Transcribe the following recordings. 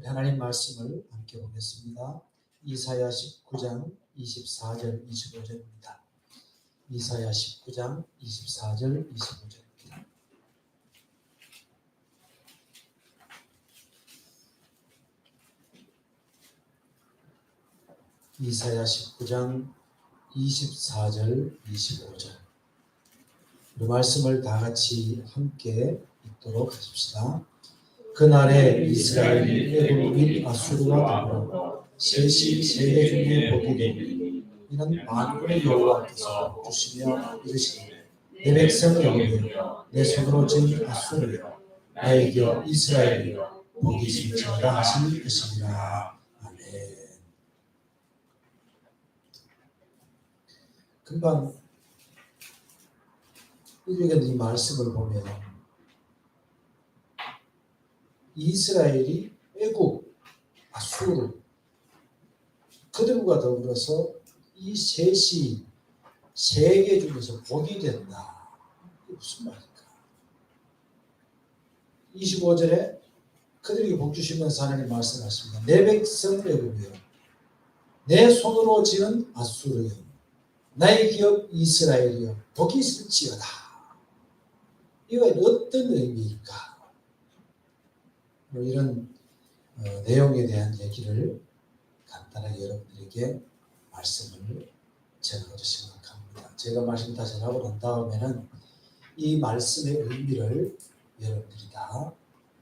우리 하나님 말씀을 함께 보겠습니다. 이사야 19장 24절 25절입니다. 이사야 19장 24절 25절입니다. 이사야 19장 24절 25절 이 말씀을 다 같이 함께 읽도록 하십시다. 그날에 이스라엘이 애굽 및 아수르와 더불어 셋이 세계 중에 복이 되니 이는 만군의 여호와께서 주시며 이르시되 내 백성을 여기며 내 손으로 진 아수르여 나의 겨 이스라엘이여 복이 있을지어다 하실 것이니라. 아멘. 금방 읽은 이 말씀을 보면 이스라엘이 애굽, 아수르 그들과 더불어서 이 셋이 세계 중에서 복이 된다. 이게 무슨 말일까? 25절에 그들에게 복 주시면서 하나님 말씀하십니다. 내 백성 애굽이여 내 손으로 지은 아수르여 나의 기업 이스라엘이여 복이 있을지어다. 이건 어떤 의미일까? 이런 내용에 대한 얘기를 간단하게 여러분들에게 말씀을 전하고자 생각합니다. 제가 말씀 다 전하고 난 다음에는 이 말씀의 의미를 여러분들이 다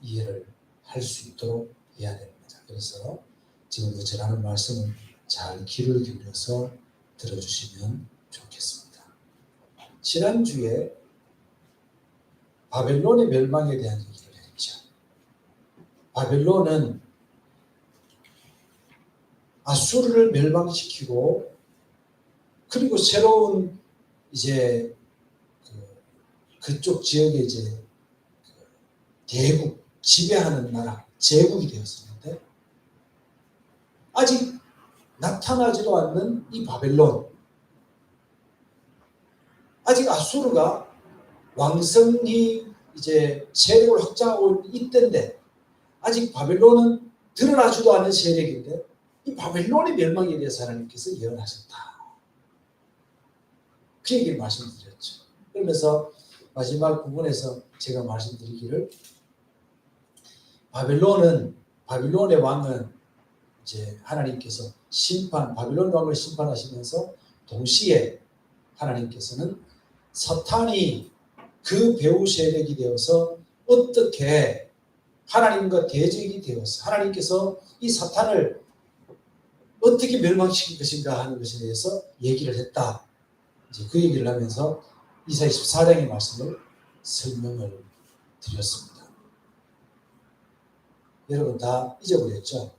이해를 할 수 있도록 해야 됩니다. 그래서 지금도 전하는 말씀을 잘 귀를 기울여서 들어주시면 좋겠습니다. 지난주에 바벨론의 멸망에 대한 얘기를 했죠. 바벨론은 아수르를 멸망시키고 그리고 새로운 이제 그쪽 지역에 이제 대국 지배하는 나라 제국이 되었었는데 아직 나타나지도 않는 이 바벨론, 아직 아수르가 왕성히 이제 세력을 확장하고 있던데 아직 바벨론은 드러나지도 않은 세력인데 이 바벨론의 멸망에 대해서 하나님께서 예언하셨다. 그 얘기를 말씀드렸죠. 그러면서 마지막 부분에서 제가 말씀드리기를 바벨론의 왕은 이제 하나님께서 바벨론 왕을 심판하시면서 동시에 하나님께서는 사탄이 그 배후 세력이 되어서 어떻게 하나님과 대적이 되어서 하나님께서 이 사탄을 어떻게 멸망시킬 것인가 하는 것에 대해서 얘기를 했다. 이제 그 얘기를 하면서 이사야 14장의 말씀을 설명을 드렸습니다. 여러분 다 잊어버렸죠?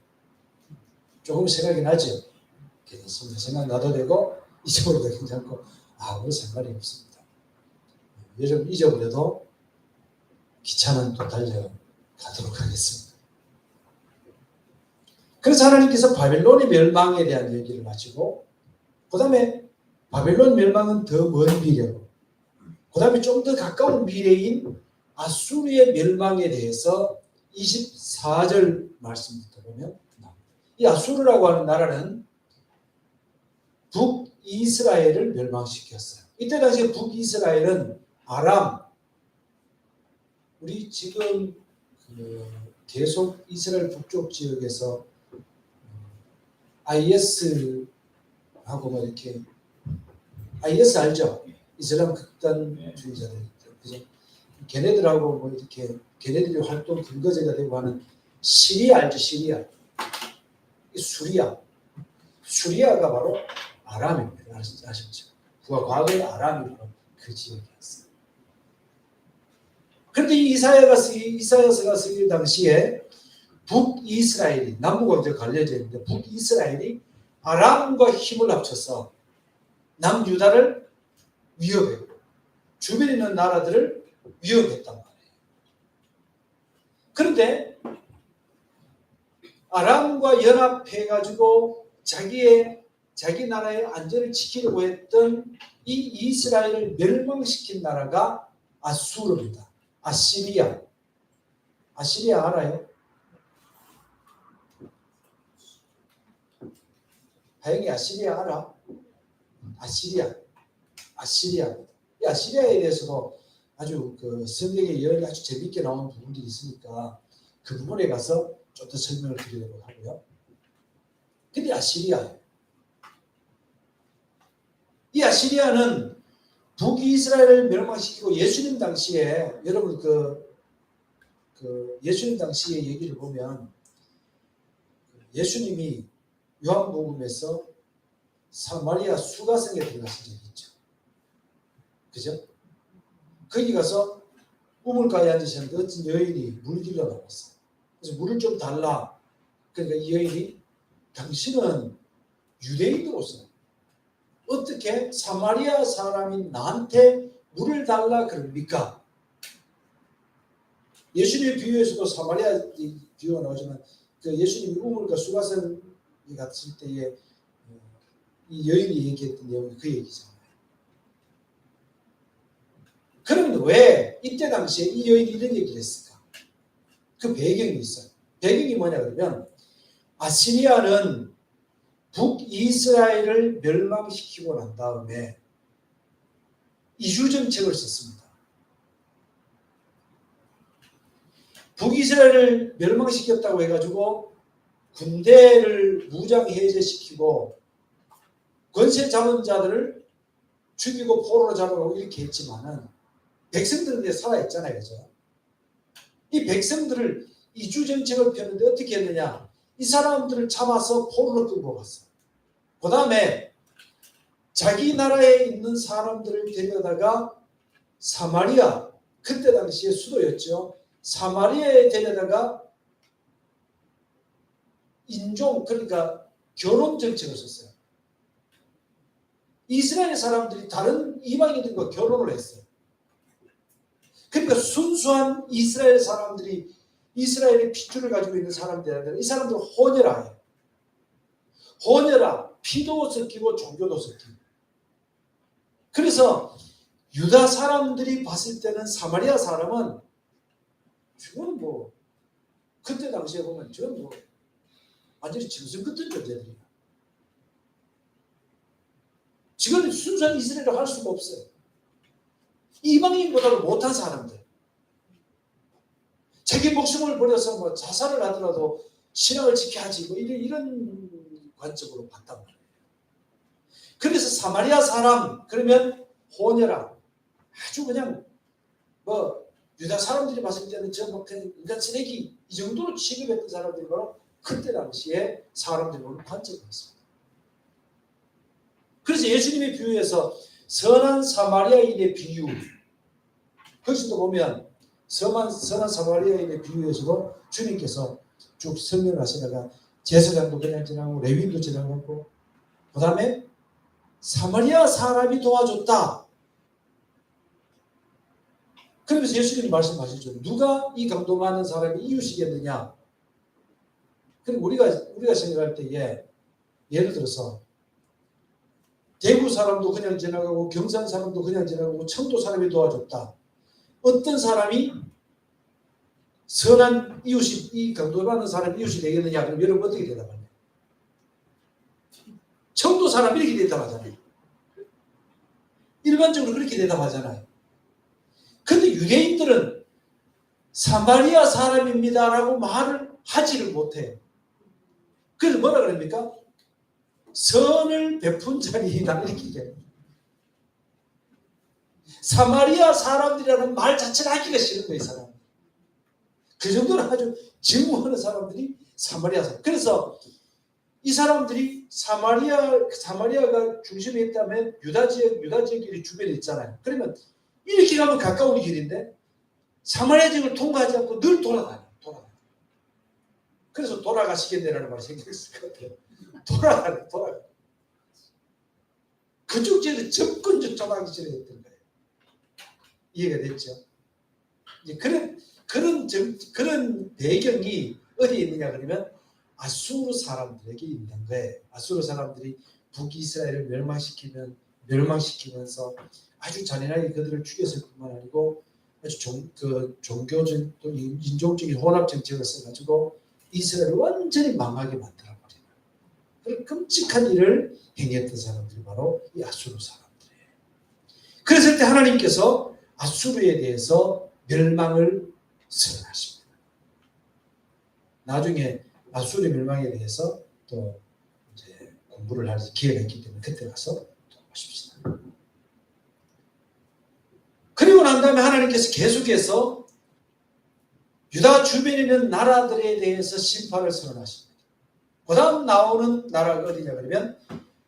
조금 생각이 나죠? 괜찮습니다. 생각나도 되고 잊어버려도 괜찮고 아무 상관이 없습니다. 여러분 잊어버려도 기차는 또 달려가도록 하겠습니다. 그래서 하나님께서 바벨론의 멸망에 대한 얘기를 마치고 그 다음에 바벨론 멸망은 더 먼 미래로 그 다음에 좀 더 가까운 미래인 아수르의 멸망에 대해서 24절 말씀부터 보면 이 아수르라고 하는 나라는 북이스라엘을 멸망시켰어요. 이때 당시에 북이스라엘은 아람, 우리 지금 계속 이스라엘 북쪽 지역에서 IS하고 뭐 이렇게 IS 알죠? 이슬람 극단주의자들, 그죠? 걔네들하고 뭐 이렇게 걔네들이 활동 근거제가 되고 하는 시리아 알죠? 시리아, 수리아가 바로 아람입니다. 아시죠? 과거의 아람이 바로 그 지역이었어요. 그런데 이사야서가 쓰일 당시에 북이스라엘이 남북과 이제 갈려져 있는데 북이스라엘이 아람과 힘을 합쳐서 남유다를 위협했고 주변에 있는 나라들을 위협했단 말이에요. 그런데 아람과 연합해가지고 자기 나라의 안전을 지키려고 했던 이 이스라엘을 멸망시킨 나라가 아수르입니다. 아시리아 알아요? 하영이 아시리아 알아? 아시리아. 이 아시리아에 대해서도 아주 그 성경에 여러 아주 재미있게 나오는 부분들이 있으니까 그 부분에 가서 좀 더 설명을 드리려고 하고요. 근데 이 아시리아는 북이스라엘을 멸망시키고 예수님 당시에 여러분 예수님 당시의 얘기를 보면 예수님이 요한복음에서 사마리아 수가성에 들어가신 적이 있죠. 그죠? 거기 가서 우물가에 앉으셨는데 어떤 여인이 물 길러 나왔어요. 그래서 물을 좀 달라. 그러니까 이 여인이 당신은 유대인으로서 어떻게 사마리아 사람인 나한테 물을 달라 그럽니까? 예수님의 비유에서도 사마리아 비유가 나오지만 그 예수님이 우물가 수가성에 갔을 때에 이 여인이 얘기했던 내용이 그 얘기잖아요. 그러면 왜 이때 당시에 이 여인이 이런 얘기를 했을까? 그 배경이 있어요. 배경이 뭐냐 그러면 아시리아는 북이스라엘을 멸망시키고 난 다음에 이주정책을 썼습니다. 북이스라엘을 멸망시켰다고 해가지고 군대를 무장해제시키고 권세 잡은 자들을 죽이고 포로로 잡아가고 이렇게 했지만은 백성들은 이제 살아있잖아요. 그죠? 이 백성들을 이주정책을 폈는데 어떻게 했느냐? 이 사람들을 잡아서 포로로 끌고 갔어요. 그 다음에 자기 나라에 있는 사람들을 데려다가 사마리아, 그때 당시에 수도였죠. 사마리아에 데려다가 인종, 그러니까 결혼 정책을 썼어요. 이스라엘 사람들이 다른 이방인들과 결혼을 했어요. 그러니까 순수한 이스라엘 사람들이 이스라엘의 핏줄을 가지고 있는 사람들이 아니라 이 사람들은 혼혈아예요. 혼혈아, 피도 섞이고 종교도 섞이고. 그래서 유다 사람들이 봤을 때는 사마리아 사람은 저건 뭐 그때 당시에 보면 저건 뭐 완전히 짐승 같은 존재들이야. 지금 순수한 이스라엘을 할 수가 없어요. 이방인보다도 못한 사람들. 자기 목숨을 버려서 뭐 자살을 하더라도 신앙을 지켜야지 뭐 이런 관점으로 봤단 말이에요. 그래서 사마리아 사람 그러면 혼혈아 아주 그냥 뭐 유다 사람들이 봤을 때는 저 뭐 그냥 인간 쓰레기 이 정도로 취급했던 사람들이 바로 그때 당시에 사람들이 보는 관점이었습니다. 그래서 예수님의 비유에서 선한 사마리아인의 비유 거기서도 보면 선한 사마리아인의 비유에서도 주님께서 쭉 설명하시다가 제사장도 그냥 지나고 레위인도 지나가고 그 다음에 사마리아 사람이 도와줬다. 그러면서 예수님이 말씀하시죠. 누가 이 강도 많은 사람이 이웃이겠느냐. 그럼 우리가 생각할 때에 예를 들어서 대구 사람도 그냥 지나가고 경산 사람도 그냥 지나가고 청도 사람이 도와줬다. 어떤 사람이 선한 이웃이 이 강도 많은 사람이 이웃이 되겠느냐. 그럼 여러분 어떻게 대답하냐. 청도 사람 이렇게 대답하잖아요. 일반적으로 그렇게 대답하잖아요. 근데 유대인들은 사마리아 사람입니다라고 말을 하지를 못해요. 그래서 뭐라 그럽니까? 선을 베푼 자리이다 이렇게 얘기합니다. 사마리아 사람들이라는 말 자체를 하기가 싫은 거예요. 사람. 그 정도로 아주 증오하는 사람들이 사마리아 사람. 그래서 이 사람들이 사마리아가 중심에 있다면 유다 지역이 주변에 있잖아요. 그러면 이렇게 가면 가까운 길인데 사마리아 지역을 통과하지 않고 늘 돌아다녀요. 그래서 돌아가시겠네라는 말이 생겼을 것 같아요. 돌아가. 그쪽 지역을 접근적 전하기 전에 했던 거예요. 이해가 됐죠? 이제 그런 배경이 어디에 있느냐 그러면 아수르 사람들에게 있는 거예요. 아수르 사람들이 북이스라엘을 멸망시키면서 아주 잔인하게 그들을 죽였을 뿐만 아니고 아주 종교적 또 인종적인 혼합 정책을 써가지고 이스라엘을 완전히 망하게 만들어버려요. 그런 끔찍한 일을 행했던 사람들이 바로 이 아수르 사람들이에요. 그랬을 때 하나님께서 아수르에 대해서 멸망을 선언하십니다. 나중에 아수르 멸망에 대해서 또 이제 공부를 할 기회가 있기 때문에 그때 가서 또 보십시다. 그리고 난 다음에 하나님께서 계속해서 유다 주변에 있는 나라들에 대해서 심판을 선언하십니다. 그 다음 나오는 나라가 어디냐 그러면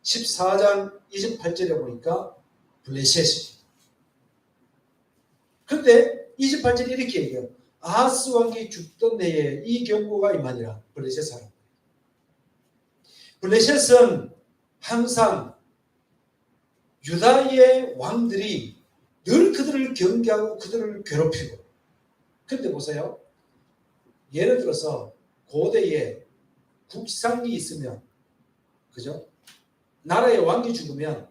14장 28절에 보니까 블레셋입니다. 그런데 28절에 이렇게 얘기해요. 아하스 왕이 죽던 해에 이 경고가 임하니라. 블레셋 사람. 블레셋은 항상 유다의 왕들이 늘 그들을 경계하고 그들을 괴롭히고. 그런데 보세요. 예를 들어서 고대에 국상이 있으면, 그죠? 나라의 왕이 죽으면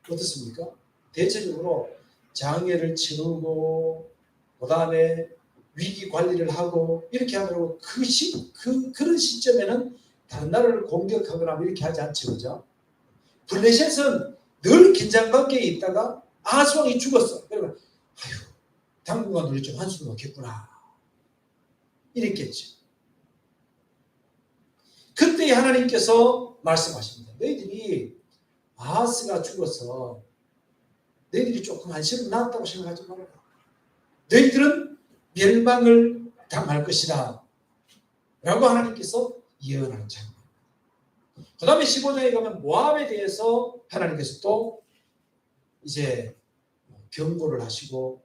어떻습니까? 대체적으로 장례를 치르고 그 다음에 위기 관리를 하고 이렇게 하고 그런 시점에는 다른 나라를 공격하거나 이렇게 하지 않죠, 그죠? 블레셋은 늘 긴장 관계에 있다가 아하스 왕이 죽었어. 그러면 아휴, 당분간 우리 좀 한숨 놓겠구나. 이랬겠죠. 그때 하나님께서 말씀하십니다. 너희들이 아하스가 죽어서 너희들이 조금 안심을 낳았다고 생각하지 말아라. 너희들은 멸망을 당할 것이다. 라고 하나님께서 예언하는 장면. 그 다음에 15장에 가면 모압에 대해서 하나님께서 또 이제 경고를 하시고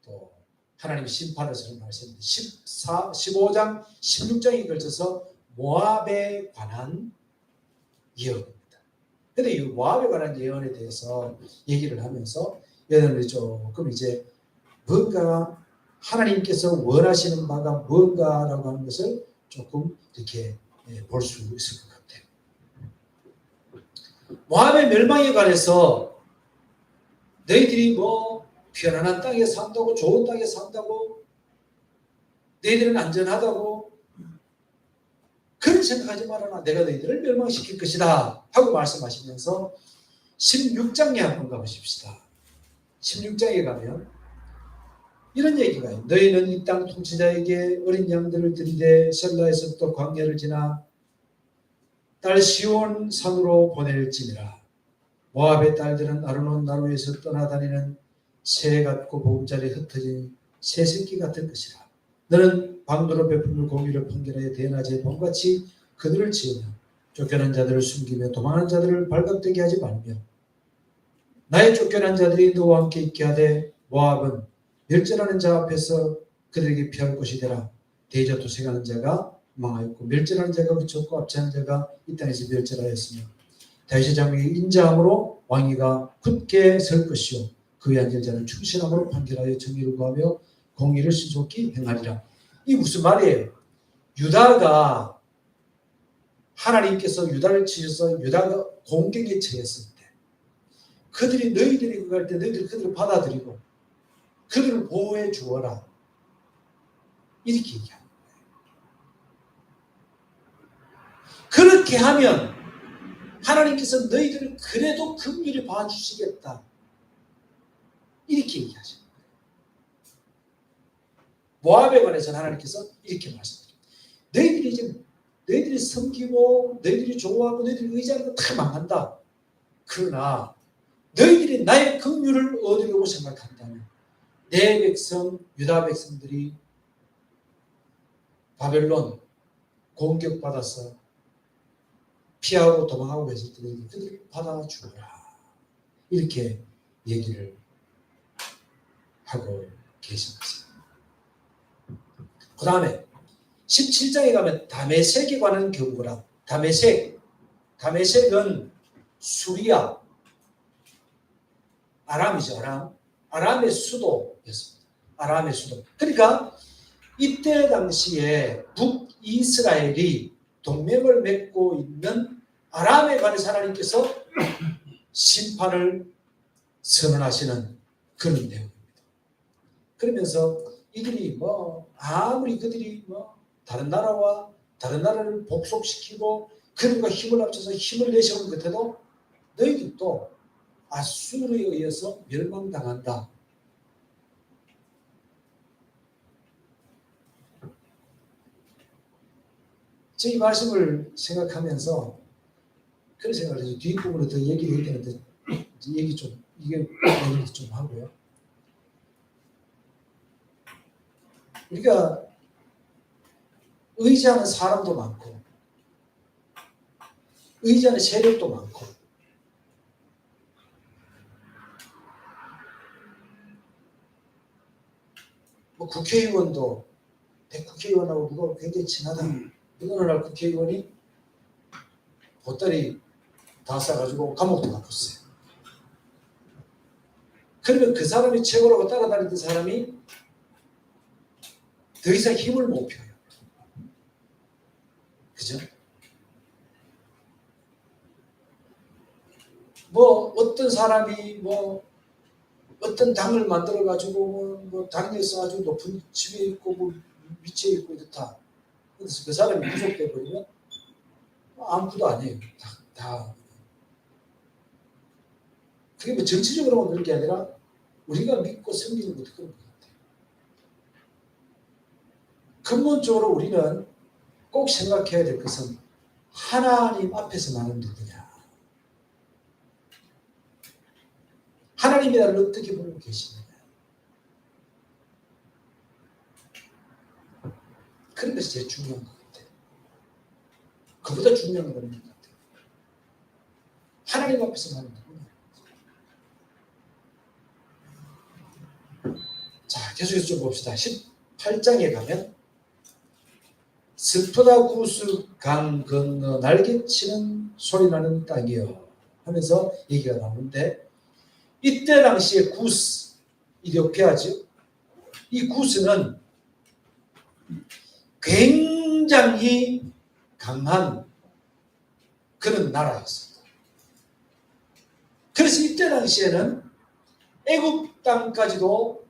또 하나님의 심판을 선언하셨는데 15장, 16장에 걸쳐서 모압에 관한 예언입니다. 그런데 이 모압에 관한 예언에 대해서 얘기를 하면서 여러분들이 조금 이제 뭔가 하나님께서 원하시는 바가 뭔가라고 하는 것을 조금 이렇게 볼 수 있을 것 같아요. 모압의 멸망에 관해서 너희들이 뭐 편안한 땅에 산다고, 좋은 땅에 산다고, 너희들은 안전하다고 그런 생각하지 말아라. 내가 너희들을 멸망시킬 것이다 하고 말씀하시면서 16장에 한번 가보십시다. 16장에 가면 이런 얘기가 있어요. 너희는 이 땅 통치자에게 어린 양들을 들이되 셀라에서 또 광야를 지나 딸 시온 산으로 보낼지니라. 모압의 딸들은 아르논 나루에서 떠나다니는 새 같고 보금자리에 흩어진 새 새끼 같을 것이라. 너는 방도로 베풀는 공의를 판결하여 대낮에 봄같이 그들을 지으며 쫓겨난 자들을 숨기며 도망하는 자들을 발각되게 하지 말며 나의 쫓겨난 자들이 너와 함께 있게 하되 모압은 멸절하는 자 앞에서 그들에게 피할 곳이 되라. 대저 도생하는 자가 망하였고 멸절하는 자가 그쳤고 압제하는 자가 이 땅에서 멸절하였으며 다윗의 장막이 인자함으로 왕위가 굳게 설 것이요 그의 앉을 자는 충실함으로 판결하여 정의를 구하며 공의를 신속히 행하리라. 이 무슨 말이에요? 유다가 하나님께서 유다를 치셔서 유다가 공격에 처했을 때 그들이 너희들이 그럴 때 너희들이 그들을 받아들이고 그들을 보호해 주어라. 이렇게 얘기하는 거예요. 그렇게 하면 하나님께서 너희들을 그래도 긍휼히 봐주시겠다. 이렇게 얘기하시는 거예요. 모압에 관해서는 하나님께서 이렇게 말씀드립니다. 너희들이 섬기고 너희들이 좋아하고 너희들이 의지하는 거 다 망한다. 그러나 너희들이 나의 긍휼을 얻으려고 생각한다면 내 백성 유다 백성들이 바벨론 공격받아서 피하고 도망하고 했을 때 그들을 받아주어라. 이렇게 얘기를 하고 계신 것입니다. 그 다음에 17장에 가면 다메섹에 관한 경고라. 다메섹은 수리아, 아람이죠. 아람의 수도였습니다. 아람의 수도. 그러니까 이때 당시에 북이스라엘이 동맹을 맺고 있는 아람에 관해서 하나님께서 심판을 선언하시는 그런 내용입니다. 그러면서 이들이 아무리 그들이 다른 나라를 복속시키고 그들과 힘을 합쳐서 힘을 내세운 끝에도 너희들도 아수르에 의해서 멸망당한다. 저 이 말씀을 생각하면서 그런 생각을 해서 뒷부분에 더 얘기를 해야 되는데 얘기 좀 하고요. 우리가 의지하는 사람도 많고 의지하는 세력도 많고 뭐 국회의원도 국회의원하고 누가 굉장히 친하다. 어느 날 국회의원이 보따리 다 싸가지고 감옥도 가봤어요. 그러면 그 사람이 최고라고 따라다니던 사람이 더 이상 힘을 못 펴요. 그죠? 뭐 어떤 사람이 뭐 어떤 당을 만들어 가지고 뭐 당에서 아주 높은 집에 있고 뭐 위치에 있고 이렇다. 그래서 그 사람이 구속돼 버리면 아무것도 아니에요. 다. 그게 뭐 정치적으로만 그런 게 아니라 우리가 믿고 섬기는 것도 그런 것 같아요. 근본적으로 우리는 꼭 생각해야 될 것은 하나님 앞에서 나는 누구냐. 하나님이 나를 어떻게 보고 계시느냐. 그런 것이 제일 중요한 것 같아요. 그보다 중요한 건 없는 것 같아요. 하나님 앞에서 나는 누구냐. 자, 계속해서 좀 봅시다. 18장에 가면 슬프다 구스 강 건너 날개치는 소리나는 땅이여 하면서 얘기가 나오는데 이때 당시에 구스, 이디오피아죠. 이 구스는 굉장히 강한 그런 나라였습니다. 그래서 이때 당시에는 애굽 땅까지도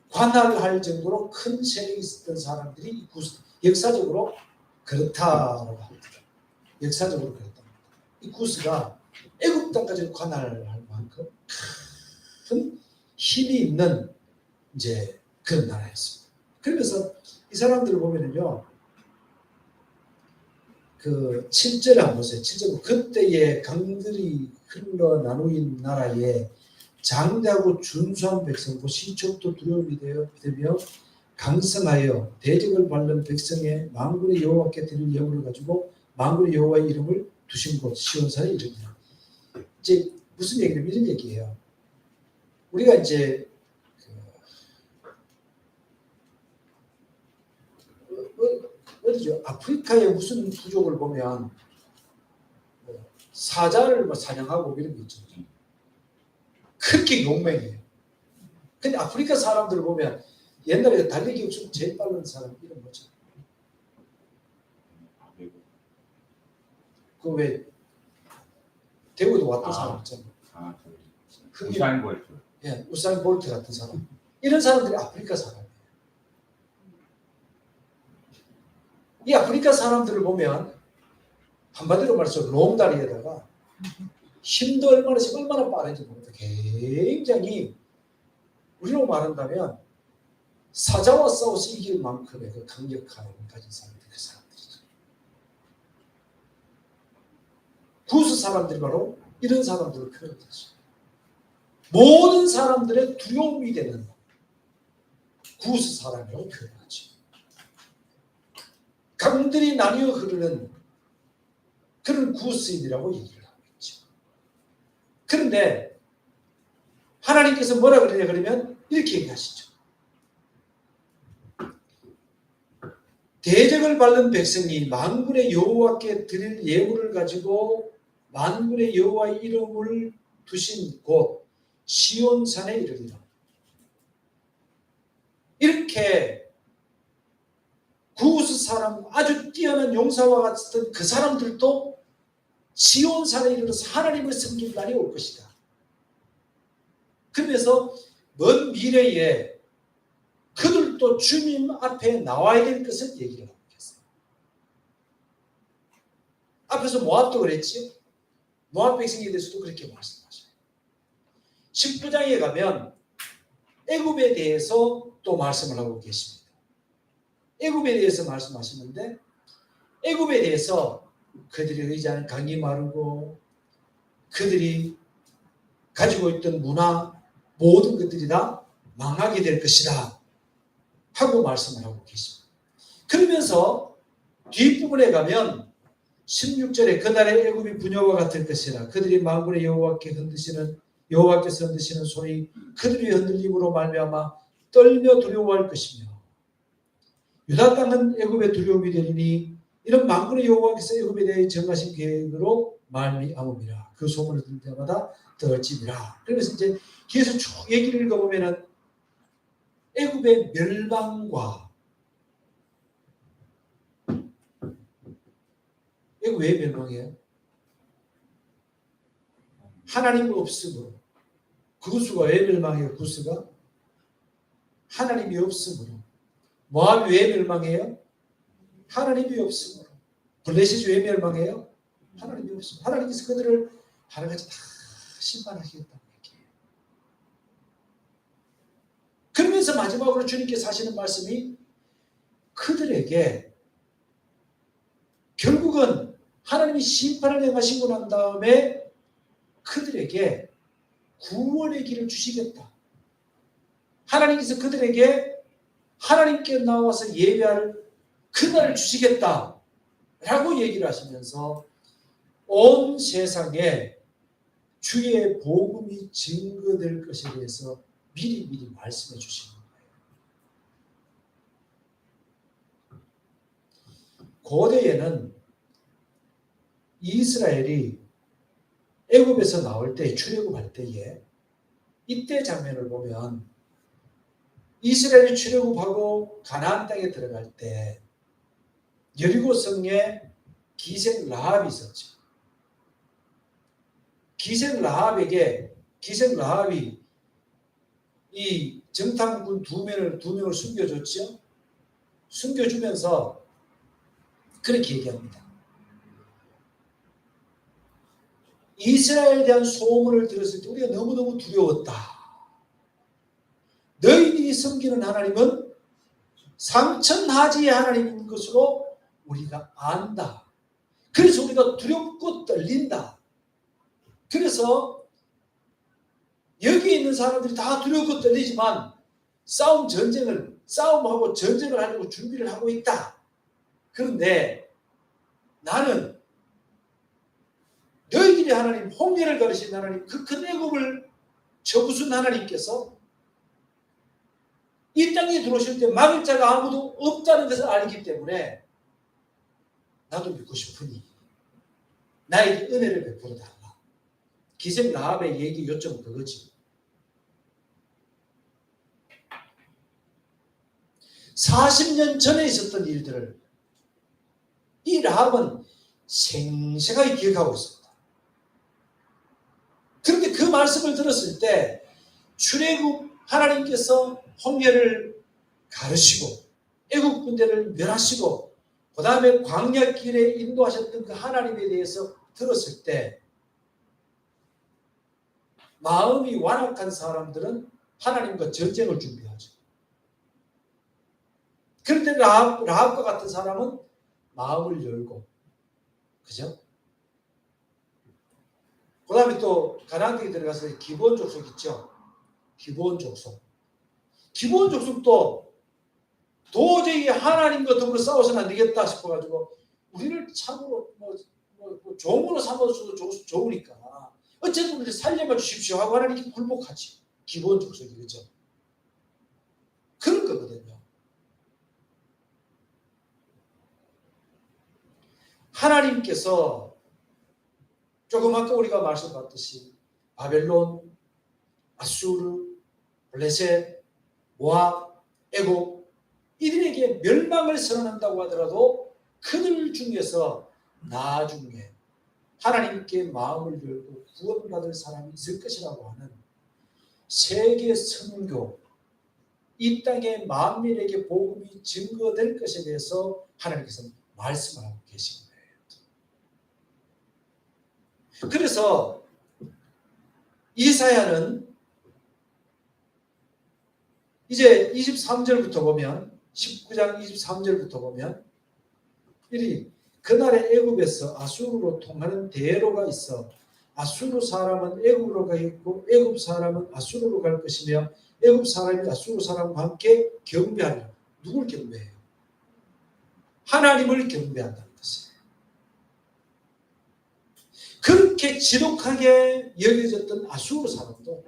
관할할 정도로 큰 세력이 있었던 사람들이 이 구스, 역사적으로 그렇다고 합니다. 역사적으로 그렇답니다. 이 구스가 애굽 땅까지 관할할 만큼 큰 힘이 있는 이제 그런 나라였습니다. 그러면서 이 사람들을 보면은요, 그 7절 한번 보세요. 7절 그때의 강들이 흘러 나누인 나라에 장대하고 준수한 백성도 시초부터 두려움이 되며 강성하여 대적을 밟는 백성의 만군의 여호와께 드릴 예물을 가지고 만군의 여호와의 이름을 두신 곳 시온산에 이르니라. 이제 무슨 얘기냐면 이런 얘기예요. 우리가 이제 어디죠? 아프리카의 무슨 부족을 보면 사자를 뭐 사냥하고 이런 게 있죠. 그렇게 용맹해요. 근데 아프리카 사람들을 보면 옛날에 달리기 없으면 제일 빠른 사람 이름 뭐죠? 그 왜 대구도 왔던 사람 있잖아요. 우사인 볼트. 예, 우사인 볼트 같은 사람. 이런 사람들이 아프리카 사람이에요. 이 아프리카 사람들을 보면 한마디로 말해서 롱다리에다가 힘도 얼마나 빠른지 모르겠다. 굉장히 우리로 말한다면 사자와 싸워서 이길 만큼의 그 강력한 힘을 가진 사람들이 그 사람들이죠. 구스 사람들이 바로 이런 사람들을 표현하죠. 모든 사람들의 두려움이 되는 구스 사람이라고 표현하죠. 강들이 나뉘어 흐르는 그런 구스인이라고 얘기를 하고 있죠. 그런데 하나님께서 뭐라 그러냐 그러면 이렇게 얘기하시죠. 대적을 밟는 백성이 만군의 여호와께 드릴 예물을 가지고 만군의 여호와의 이름을 두신 곳 시온산에 이르리라. 이렇게 구스 사람 아주 뛰어난 용사와 같은 그 사람들도 시온산에 이르러서 하나님을 섬길 날이 올 것이다. 그러면서 먼 미래에 그들도 주님 앞에 나와야 될 것을 얘기를 하고 있어요. 앞에서 모압도 그랬지요. 모압 백성에 대해서도 그렇게 말씀하셔요. 19장에 가면 애굽에 대해서 또 말씀을 하고 계십니다. 애굽에 대해서 말씀하시는데 애굽에 대해서 그들이 의지하는 강이 마르고 그들이 가지고 있던 문화 모든 것들이 다 망하게 될 것이다 하고 말씀을 하고 계십니다. 그러면서 뒷부분에 가면 16절에 그날의 애굽이 부녀와 같을 것이라 그들이 만군의 여호와께서 흔드시는 손이 그들의 흔들림으로 말미암아 떨며 두려워할 것이며 유다 땅은 애굽의 두려움이 되리니 이런 만군의 여호와께서 애굽에 대해 정하신 계획으로 말미암음이라. 그 소문을 들을 때마다 떨지니라. 그러면서 이제 계속 쭉 얘기를 읽어보면은 애굽의 멸망과 애굽 왜 멸망해요? 하나님 없음으로. 구스가 왜 멸망해요? 구스가 하나님이 없음으로. 모압이 왜 멸망해요? 하나님이 없음으로. 블레셋이 왜 멸망해요? 하나님이 없음으로. 하나님께서 그들을 하나같이 다 심판하시겠다는 얘기예요. 그러면서 마지막으로 주님께서 하시는 말씀이 그들에게 결국은 하나님이 심판을 행하시고 난 다음에 그들에게 구원의 길을 주시겠다. 하나님께서 그들에게 하나님께 나와서 예배할 그날을 주시겠다 라고 얘기를 하시면서 온 세상에 주의 복음이 증거될 것에 대해서 미리 말씀해 주시는 거예요. 고대에는 이스라엘이 애굽에서 나올 때 출애굽할 때에 이때 장면을 보면 이스라엘이 출애굽하고 가나안 땅에 들어갈 때 여리고 성에 기생 라합이 있었죠. 기생 라합이 이 정탐꾼 두 명을 숨겨줬죠. 숨겨주면서 그렇게 얘기합니다. 이스라엘에 대한 소문을 들었을 때 우리가 너무너무 두려웠다. 너희들이 섬기는 하나님은 삼천하지의 하나님인 것으로 우리가 안다. 그래서 우리가 두렵고 떨린다. 그래서 여기 있는 사람들이 다 두렵고 떨리지만 싸움하고 전쟁을 하려고 준비를 하고 있다. 그런데 나는 너희들이 하나님, 홍해를 가르신 하나님, 그 큰 애굽을 쳐부순 하나님께서 이 땅에 들어오실 때 막을 자가 아무도 없다는 것을 알기 때문에 나도 믿고 싶으니 나에게 은혜를 베풀어 달라. 기생 라합의 얘기 요점은 그거지. 40년 전에 있었던 일들을 이 라합은 생생하게 기억하고 있습니다. 그런데 그 말씀을 들었을 때 출애굽 하나님께서 홍해를 가르시고 애굽 군대를 멸하시고 그 다음에 광야길에 인도하셨던 그 하나님에 대해서 들었을 때 마음이 완악한 사람들은 하나님과 전쟁을 준비하죠. 그런데 라합과 같은 사람은 마음을 열고, 그죠? 그 다음에 또 가나안 땅에 들어가서 기브온 족속 있죠. 기브온 족속도 도저히 하나님과 더불어 싸워서는 안 되겠다 싶어가지고 우리를 참으로 종으로 삼아줘도 좋으니까 어쨌든 우리 살려만 주십시오 하고 하나님께 굴복하지. 기브온 족속이 그죠. 그런 거거든요. 하나님께서 조금 아까 우리가 말씀받듯이 바벨론, 아수르, 블레셋, 모압, 애굽 이들에게 멸망을 선언한다고 하더라도 그들 중에서 나중에 하나님께 마음을 열고 구원받을 사람이 있을 것이라고 하는 세계 선교, 이 땅의 만민에게 복음이 증거될 것에 대해서 하나님께서 말씀을 하고 계신 거예요. 그래서 이사야는 이제 23절부터 보면 19장 23절부터 보면 이리 그날에 애굽에서 아수르로 통하는 대로가 있어 아수르 사람은 애굽으로 가겠고 애굽 사람은 아수르로 갈 것이며 애굽 사람이 아수르 사람과 함께 경배하리라. 누굴 경배해요? 하나님을 경배한다는 것이에요. 그렇게 지독하게 여겨졌던 아수르 사람도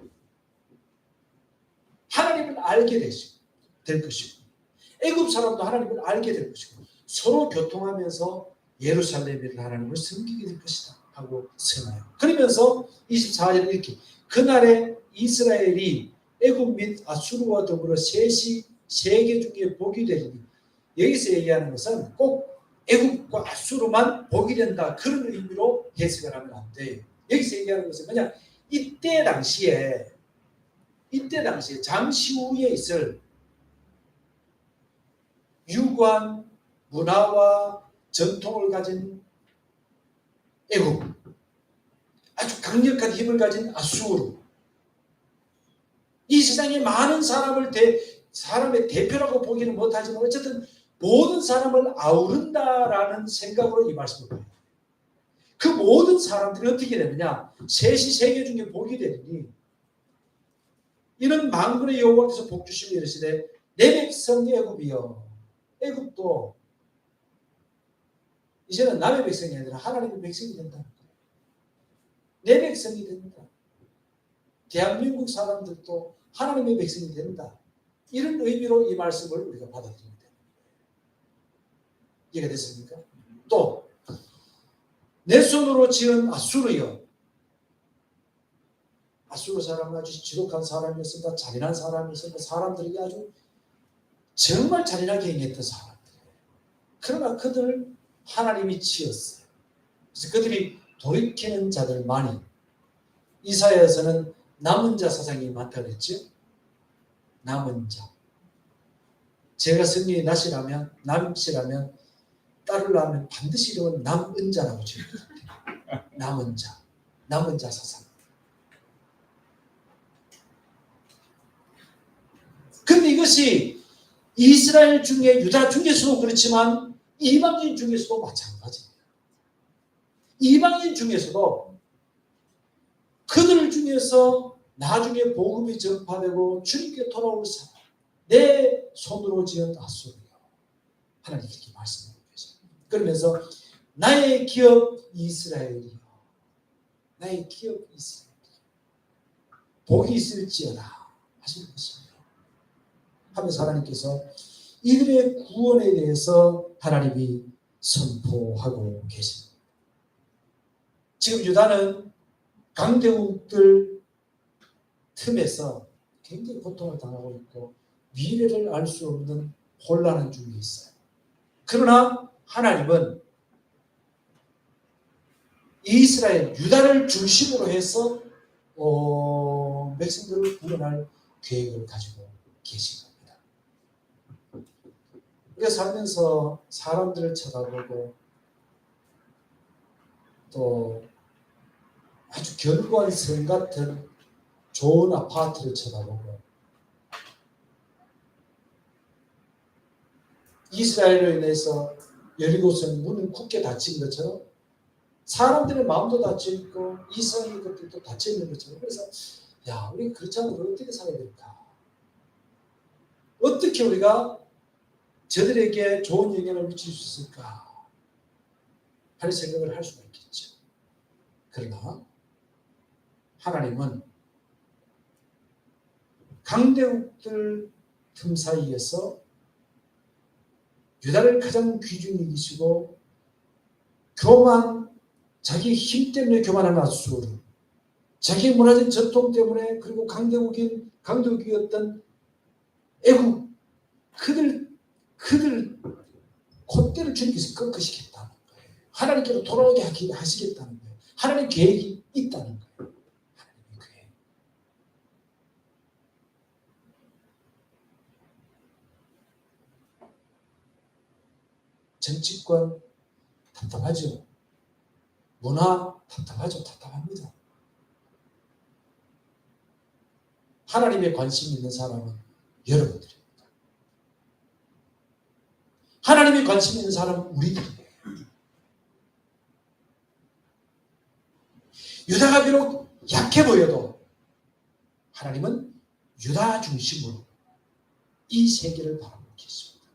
하나님을 알게 될 것이고 애굽 사람도 하나님을 알게 될 것이고 서로 교통하면서 예루살렘의 하나님을 섬기게 될 것이다 하고 선언해요. 그러면서 24절에 이렇게 그날에 이스라엘이 애굽 및 아수르와 더불어 셋이 세계 중에 복이 되리니 여기서 얘기하는 것은 꼭 애굽과 아수르만 복이 된다 그런 의미로 해석을 하면 안 돼요. 여기서 얘기하는 것은 그냥 이때 당시에 잠시 후에 있을 유구한 문화와 전통을 가진 애굽, 아주 강력한 힘을 가진 아수르, 이 세상에 많은 사람의 대표라고 보기는 못하지만 어쨌든 모든 사람을 아우른다라는 생각으로 이 말씀을 해요. 그 모든 사람들이 어떻게 되느냐? 셋이 세계 중에 복이 되느니 이는 만군의 여호와께서 복 주시며 이르시되 내 백성 애굽이여. 애굽도 이제는 남의 백성이 아니라 하나님의 백성이 된다. 내 백성이 된다. 대한민국 사람들도 하나님의 백성이 된다. 이런 의미로 이 말씀을 우리가 받아들입니다. 이해가 됐습니까? 또 내 손으로 지은 아수르여. 아수르 사람은 아주 지독한 사람이었습니다. 잔인한 사람이었습니다. 사람들에게 아주 정말 잔인하게 행했던 사람들. 그러나 그들을 하나님이 치었어요. 그래서 그들이 돌이키는 자들만이 이사야에서는 남은 자 사상이 많다고 그랬죠. 남은 자. 제가 성령이 나시라면 남시라면 따르려면 반드시 이름은 남은 자라고 지어요. 남은 자 사상. 근데 이것이 이스라엘 중에 유다 중에서도 그렇지만 이방인 중에서도 마찬가지입니다. 이방인 중에서도 그들 중에서 나중에 복음이 전파되고 주님께 돌아올 사람, 내 손으로 지은 아수르요. 하나님 이렇게 말씀하고 계세요. 그러면서 나의 기업 이스라엘이요. 나의 기업 이스라엘이요. 복이 있을지어다 하시는 것입니다. 하면서 하나님께서 이들의 구원에 대해서 하나님이 선포하고 계십니다. 지금 유다는 강대국들 틈에서 굉장히 고통을 당하고 있고 미래를 알 수 없는 혼란한 중에 있어요. 그러나 하나님은 이스라엘, 유다를 중심으로 해서 백성들을 구원할 계획을 가지고 계신 겁니다. 우리가 살면서 사람들을 쳐다보고 또 아주 견고한 성 같은 좋은 아파트를 쳐다보고 이스라엘로 인해서 여리고성 문은 굳게 닫힌 것처럼 사람들의 마음도 닫혀있고 이스라엘 것들도 닫혀있는 것처럼 그래서 야 우리 그렇지 않으면 어떻게 살아야 될까? 어떻게 우리가 저들에게 좋은 영향을 미칠 수 있을까? 하는 생각을 할 수가 있겠죠. 그러나 하나님은 강대국들 틈 사이에서 유다를 가장 귀중히 여기시고 자기 힘 때문에 교만한 아수르, 자기 문화적 전통 때문에 그리고 강대국이었던 애국 그들 콧대를 주님께서 꺾으시겠다는 거예요. 하나님께로 돌아오게 하시겠다는 거예요. 하나님 계획이 있다는 거예요. 하나님의 계획. 정치권 답답하죠. 문화 답답하죠. 답답합니다. 하나님에 관심 있는 사람은 여러분들입니다. 하나님에 관심 있는 사람은 우리들이에요. 유다가 비록 약해 보여도 하나님은 유다 중심으로 이 세계를 바라보고 계십니다.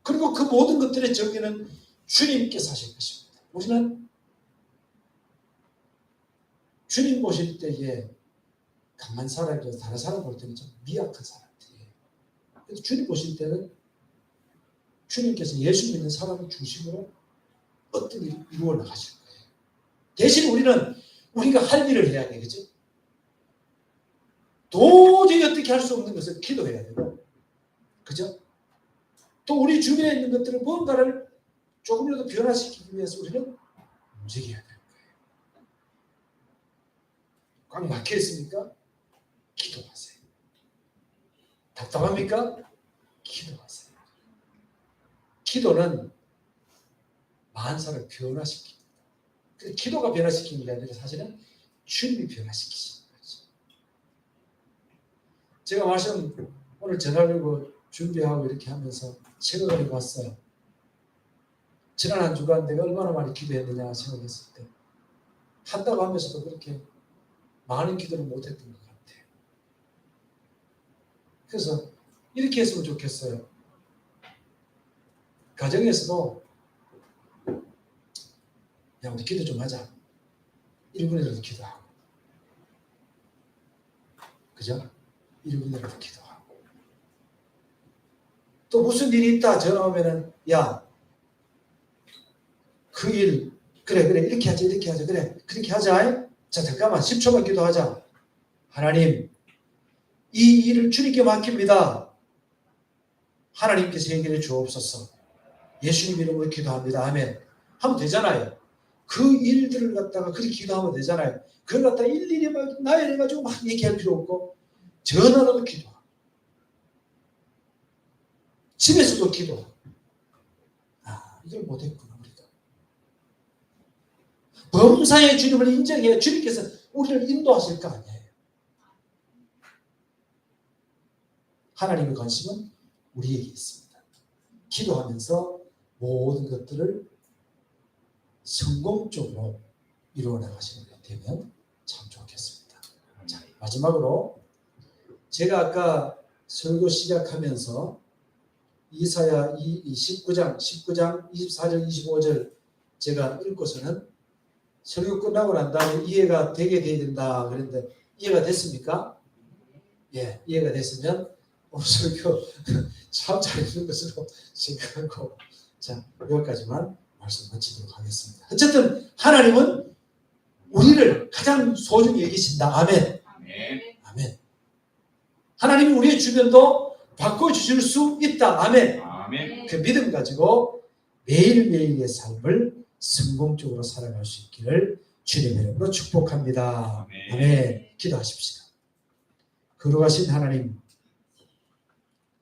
그리고 그 모든 것들의 정의는 주님께서 하실 것입니다. 우리는 주님 보실 때에 강한 사람이고 다른 사람 볼 때는 좀 미약한 사람들이에요. 그래서 주님 보실 때는 주님께서 예수 믿는 사람을 중심으로 어떤 일을 이루어 나가실 거예요. 대신 우리는 우리가 할 일을 해야 되겠죠. 도저히 어떻게 할 수 없는 것을 기도해야 되고, 그죠? 또 우리 주변에 있는 것들을 뭔가를 조금이라도 변화시키기 위해서 우리는 움직여야 될 거예요. 꽉 막혀 있습니까? 기도하세요. 답답합니까? 기도하세요. 기도는 만사를 변화시킵니다. 기도가 변화시키는 게 아니라 사실은 주님이 변화시키시는 거죠. 제가 말씀 오늘 전하려고 준비하고 이렇게 하면서 생각을 해봤어요. 지난 한 주간 내가 얼마나 많이 기도했느냐 생각했을 때 한다고 하면서도 그렇게 많은 기도를 못했던 것 같아요. 그래서 이렇게 했으면 좋겠어요. 가정에서도 야, 우리 기도 좀 하자. 1분이라도 기도하고. 그죠? 1분이라도 기도하고. 또 무슨 일이 있다 전화 오면은 야, 그 일 그래 이렇게 하자 그래 그렇게 하자. 자 잠깐만 10초만 기도하자. 하나님 이 일을 주님께 맡깁니다. 하나님께서 해결해 주옵소서. 예수님 이름으로 기도합니다. 아멘. 하면 되잖아요. 그 일들을 갖다가 그렇게 기도하면 되잖아요. 그걸 갖다가 일일이 막 나열해가지고 막 얘기할 필요 없고 전화로도 기도하고 집에서도 기도하고. 아, 이걸 못했구나 우리가. 범사의 주님을 인정해야 주님께서 우리를 인도하실 거 아니에요. 하나님의 관심은 우리에게 있습니다. 기도하면서 모든 것들을 성공적으로 이루어 나가시는 게 되면 참 좋겠습니다. 자, 마지막으로 제가 아까 설교 시작하면서 이사야 19장 24절 25절 제가 읽고서는 설교 끝나고 난 다음에 이해가 되게 돼야 된다 그랬는데 이해가 됐습니까? 예, 이해가 됐으면 오늘 설교 참 잘 읽는 것으로 생각하고 자, 여기까지만 말씀 마치도록 하겠습니다. 어쨌든 하나님은 우리를 가장 소중히 여기신다. 아멘. 아멘. 하나님이 우리의 주변도 바꿔주실 수 있다. 아멘. 아멘. 그 믿음 가지고 매일매일의 삶을 성공적으로 살아갈 수 있기를 주님의 이름으로 축복합니다. 아멘. 기도하십시다. 거룩하신 하나님,